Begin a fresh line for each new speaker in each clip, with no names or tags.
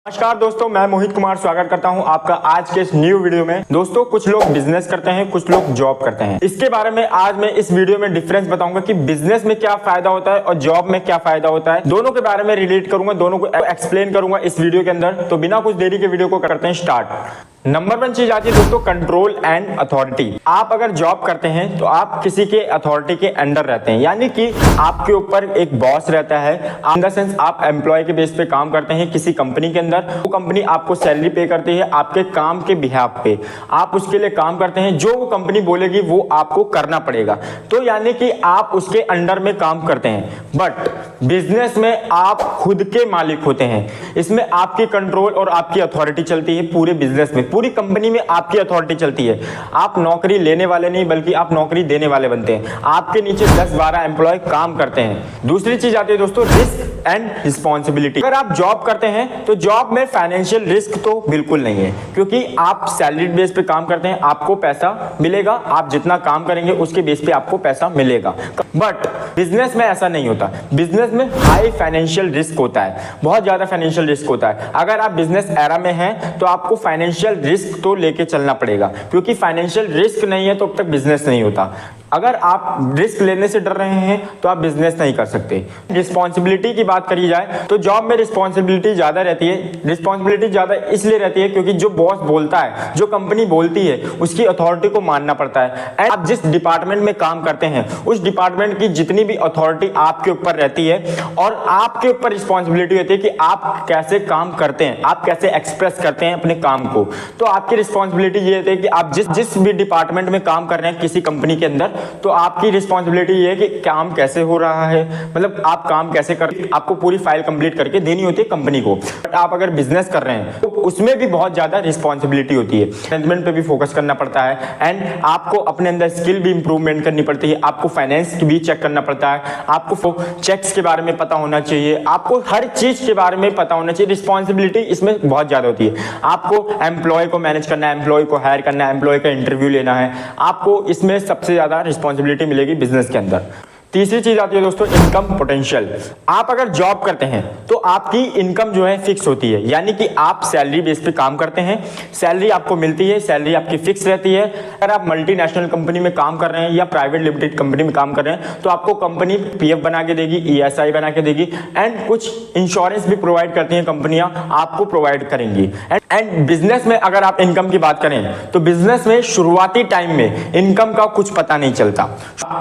नमस्कार दोस्तों, मैं मोहित कुमार स्वागत करता हूं आपका आज के इस न्यू वीडियो में। दोस्तों, कुछ लोग बिजनेस करते हैं, कुछ लोग जॉब करते हैं। इसके बारे में आज मैं इस वीडियो में डिफरेंस बताऊंगा कि बिजनेस में क्या फायदा होता है और जॉब में क्या फायदा होता है। दोनों के बारे में रिलेट करूंगा, दोनों को एक्सप्लेन करूंगा इस वीडियो के अंदर। तो बिना कुछ देरी के वीडियो को करते हैं स्टार्ट। नंबर 1 चीज आती है दोस्तों, कंट्रोल एंड अथॉरिटी। आप अगर जॉब करते हैं तो आप किसी के अथॉरिटी के अंडर रहते हैं, यानी कि आपके ऊपर एक बॉस रहता है। इन द सेंस आप एम्प्लॉय के बेस पे काम करते हैं किसी कंपनी के अंदर। वो कंपनी आपको सैलरी पे करती है आपके काम के बिहाफ पे। आप उसके लिए काम करते हैं, जो वो कंपनी बोलेगी वो आपको करना पड़ेगा। तो यानी कि आप उसके अंडर में काम करते हैं। बट बिजनेस में आप खुद के मालिक होते हैं। इसमें आपकी कंट्रोल और आपकी अथॉरिटी चलती है। पूरे बिजनेस में, पूरी कंपनी में आपकी अथॉरिटी चलती है। आप नौकरी लेने वाले नहीं, बल्कि आप नौकरी देने वाले बनते हैं। आपके नीचे 10-12 एम्प्लॉय काम करते हैं। दूसरी चीज आती है दोस्तों, रिस्क एंड रिस्पॉन्सिबिलिटी। अगर आप जॉब करते हैं तो जॉब में फाइनेंशियल रिस्क तो बिल्कुल नहीं है, क्योंकि आप सैलरी बेस पे काम करते हैं। आपको पैसा मिलेगा, आप जितना काम करेंगे उसके बेस पे आपको पैसा मिलेगा। बट बिजनेस में ऐसा नहीं होता। बिजनेस में हाई फाइनेंशियल रिस्क होता है, बहुत ज्यादा फाइनेंशियल रिस्क होता है। अगर आप बिजनेस एरा में हैं तो आपको फाइनेंशियल रिस्क तो लेके चलना पड़ेगा, क्योंकि फाइनेंशियल रिस्क नहीं है तो अब तक बिजनेस नहीं होता। अगर आप रिस्क लेने से डर रहे हैं तो आप बिजनेस नहीं कर सकते। रिस्पॉन्सिबिलिटी की बात करी जाए तो जॉब में रिस्पॉन्सिबिलिटी ज्यादा रहती है। रिस्पॉन्सिबिलिटी ज्यादा इसलिए रहती है क्योंकि जो बॉस बोलता है, जो कंपनी बोलती है, उसकी अथॉरिटी को मानना पड़ता है। एंड आप जिस डिपार्टमेंट में काम करते हैं उस डिपार्टमेंट की जितनी भी अथॉरिटी आपके ऊपर रहती है, और आपके ऊपर रिस्पॉन्सिबिलिटी होती है कि आप कैसे काम करते हैं, आप कैसे एक्सप्रेस करते हैं अपने काम को। तो आपकी रिस्पॉन्सिबिलिटी ये होती है कि आप जिस भी डिपार्टमेंट में काम कर रहे हैं किसी कंपनी के अंदर, तो आपकी रिस्पॉन्सिबिलिटी ये है कि काम कैसे हो रहा है, मतलब आप काम कैसे कर, आपको पूरी फाइल कंप्लीट करके देनी होती है कंपनी को। बट आप अगर बिजनेस कर रहे हैं तो उसमें भी बहुत ज्यादा रिस्पॉन्सिबिलिटी होती है। मैनेजमेंट पे भी फोकस करना पड़ता है, एंड आपको अपने अंदर स्किल भी इंप्रूवमेंट करनी पड़ती है। आपको फाइनेंस भी चेक करना पड़ता है, आपको चेक्स के बारे में पता होना चाहिए, आपको हर चीज के बारे में पता होना चाहिए। रिस्पॉन्सिबिलिटी इसमें बहुत ज्यादा होती है। आपको एम्प्लॉय को मैनेज करना है, एम्प्लॉय को हायर करना है, एम्प्लॉय का इंटरव्यू लेना है। आपको इसमें सबसे ज्यादा रिस्पॉन्सिबिलिटी मिलेगी बिजनेस के अंदर। तीसरी चीज आती है दोस्तों, इनकम पोटेंशियल। आप अगर जॉब करते हैं तो आपकी इनकम जो है फिक्स होती है, यानी कि आप सैलरी बेस पे काम करते हैं, सैलरी आपको मिलती है, सैलरी आपकी फिक्स रहती है। अगर आप मल्टीनेशनल कंपनी में काम कर रहे हैं या प्राइवेट लिमिटेड कंपनी में काम कर रहे हैं तो आपको कंपनी पीएफ बना के देगी, ईएसआई बना के देगी, एंड कुछ इंश्योरेंस भी प्रोवाइड करती हैं कंपनियां, आपको प्रोवाइड करेंगी। एंड बिजनेस में अगर आप इनकम की बात करें तो बिजनेस में शुरुआती टाइम में इनकम का कुछ पता नहीं चलता।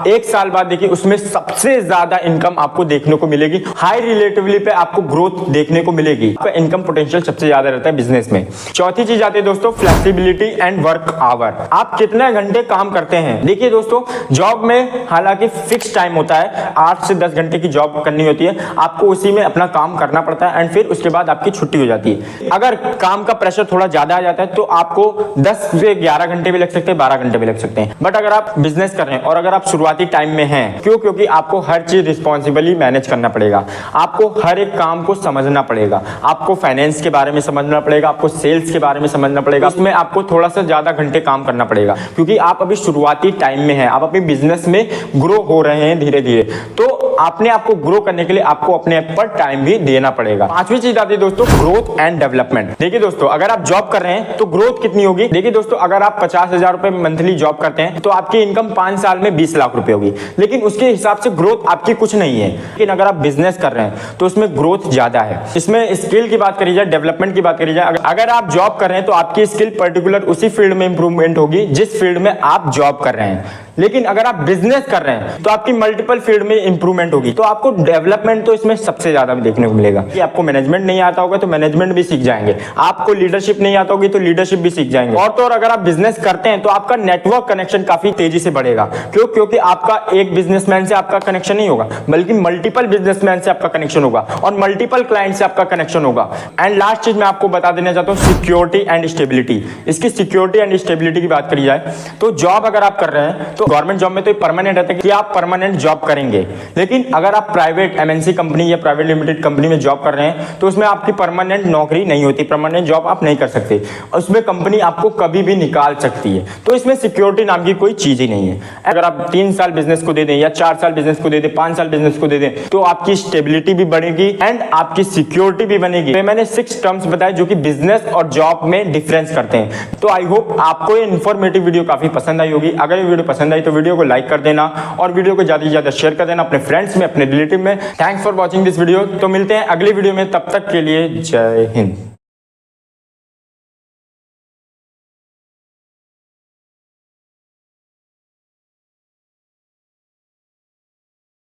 1 साल बाद देखिए उसमें सबसे ज्यादा इनकम आपको देखने को मिलेगी। हाई रिलेटिवली पे आपको ग्रोथ देखने को मिलेगी। आपका इनकम पोटेंशियल सबसे ज्यादा रहता है बिजनेस में। चौथी चीज आती है दोस्तों, फ्लेक्सिबिलिटी एंड वर्क आवर। आप कितने घंटे काम करते हैं। देखिए दोस्तों, जॉब में हालांकि फिक्स टाइम होता है, 8 से 10 घंटे की जॉब करनी होती है, आपको उसी में अपना काम करना पड़ता है, एंड फिर उसके बाद आपकी छुट्टी हो जाती है। अगर काम का प्रेशर थोड़ा ज्यादा आ जाता है तो आपको 10 से 11 घंटे भी लग सकते हैं, 12 घंटे भी लग सकते हैं। बट अगर आप बिजनेस कर रहे हैं और अगर आप शुरुआती टाइम में हैं, क्योंकि आपको हर चीज रिस्पॉन्सिबली मैनेज करना पड़ेगा, आपको हर एक काम को समझना पड़ेगा, आपको फाइनेंस के बारे में समझना पड़ेगा, आपको सेल्स के बारे में समझना पड़ेगा। उसमें आपको थोड़ा सा ज्यादा घंटे काम करना पड़ेगा, क्योंकि आप अभी शुरुआती टाइम में हैं, आप अपनी बिजनेस में ग्रो हो रहे हैं धीरे धीरे। तो अपने आप को ग्रो करने के लिए आपको अपने आप पर टाइम भी देना पड़ेगा। पांचवी चीज आती है दोस्तों, ग्रोथ एंड डेवलपमेंट। देखिए दोस्तों, अगर आप जॉब कर रहे हैं तो ग्रोथ कितनी होगी। देखिए दोस्तों, अगर आप 50,000 रुपए मंथली जॉब करते हैं तो आपकी इनकम 5 साल में 20 लाख रुपए होगी, लेकिन उसके हिसाब से ग्रोथ आपकी कुछ नहीं है। लेकिन अगर आप बिजनेस कर रहे हैं तो उसमें ग्रोथ ज्यादा है। इसमें स्किल की बात करी जाए, डेवलपमेंट की बात करी जाए, अगर आप जॉब कर रहे हैं तो आपकी स्किल पर्टिकुलर उसी फील्ड में इंप्रूवमेंट होगी जिस फील्ड में आप जॉब कर रहे हैं। लेकिन अगर आप बिजनेस कर रहे हैं तो आपकी मल्टीपल फील्ड में इंप्रूवमेंट होगी। तो आपको डेवलपमेंट तो इसमें सबसे ज्यादा देखने को मिलेगा कि आपको मैनेजमेंट नहीं आता होगा तो मैनेजमेंट भी सीख जाएंगे, आपको लीडरशिप नहीं आता होगी तो लीडरशिप भी सीख जाएंगे। और तो और अगर आप बिजनेस करते हैं तो आपका नेटवर्क कनेक्शन काफी तेजी से बढ़ेगा। क्योंकि आपका एक बिजनेसमैन से आपका कनेक्शन नहीं होगा, बल्कि मल्टीपल बिजनेसमैन से आपका कनेक्शन होगा और मल्टीपल क्लाइंट से आपका कनेक्शन होगा। एंड लास्ट चीज मैं आपको बता देना चाहता हूँ, सिक्योरिटी एंड स्टेबिलिटी। इसकी सिक्योरिटी एंड स्टेबिलिटी की बात करी जाए तो जॉब अगर आप कर रहे हैं तो गवर्नमेंट जॉब में तो परमानेंट रहता है कि आप परमानेंट जॉब करेंगे, लेकिन अगर आप प्राइवेट एमएनसी कंपनी या प्राइवेट लिमिटेड कंपनी में जॉब कर रहे हैं तो उसमें आपकी परमानेंट नौकरी नहीं होती, परमानेंट जॉब आप नहीं कर सकते, उसमें कंपनी आपको कभी भी निकाल सकती है। तो इसमें सिक्योरिटी नाम की कोई चीज ही नहीं है। अगर आप 3 साल बिजनेस को दे दें या 4 साल बिजनेस को दे दें, 5 साल बिजनेस को दे दें, तो आपकी स्टेबिलिटी भी बढ़ेगी एंड आपकी सिक्योरिटी भी बनेगी। तो मैंने 6 टर्म्स बताए जो कि बिजनेस और जॉब में डिफरेंस करते हैं। तो आई होप आपको ये इन्फॉर्मेटिव वीडियो काफी पसंद आई होगी। अगर ये वीडियो पसंद आई तो वीडियो को लाइक कर देना और वीडियो को ज्यादा से ज्यादा शेयर कर देना अपने फ्रेंड्स में, अपने रिलेटिव में। Thanks for watching this video. तो मिलते हैं अगली वीडियो में, तब तक के लिए जय हिंद।